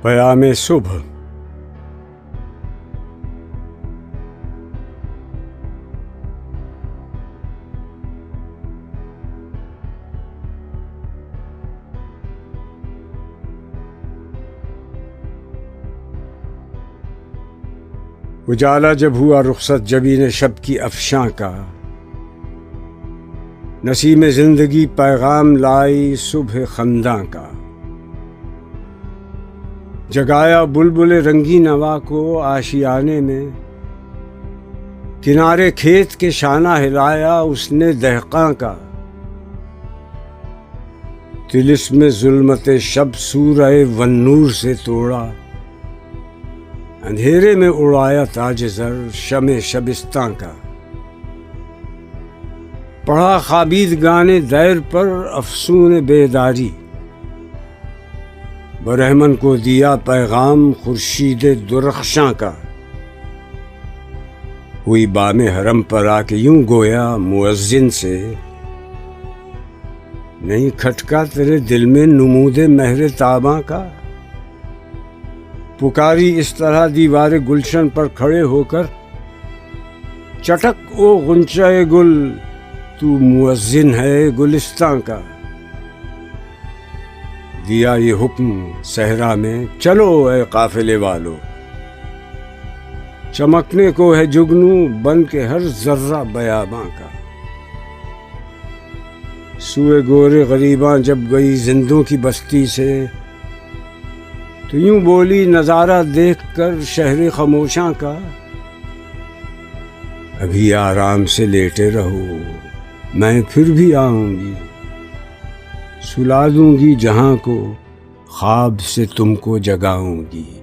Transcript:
پیام صبح۔ اجالا جب ہوا رخصت جبین شب کی افشاں کا، نسیم زندگی پیغام لائی صبح خنداں کا۔ جگایا بلبل رنگی نوا کو آشیانے میں، کنارے کھیت کے شانہ ہلایا اس نے دہقاں کا۔ طلسم ظلمت شب سورہ والنور سے توڑا، اندھیرے میں اڑایا تاج زر شمع شبستاں کا۔ پڑھا خوابید گانے دیر پر افسون بیداری، برہمن کو دیا پیغام خورشید درخشاں کا۔ ہوئی بام حرم پر آ کے یوں گویا مؤذن سے، نہیں کھٹکا تیرے دل میں نمود مہر تاباں کا۔ پکاری اس طرح دیوار گلشن پر کھڑے ہو کر، چٹک او غنچہ گل تو مؤذن ہے گلستاں کا۔ دیا یہ حکم صحرا میں، چلو اے قافلے والو، چمکنے کو ہے جگنو بن کے ہر ذرہ بیاباں کا۔ سوئے گورے غریباں جب گئی زندوں کی بستی سے، تو یوں بولی نظارہ دیکھ کر شہر خاموشاں کا۔ ابھی آرام سے لیٹے رہو، میں پھر بھی آؤں گی، سلا دوں گی جہاں کو، خواب سے تم کو جگاؤں گی۔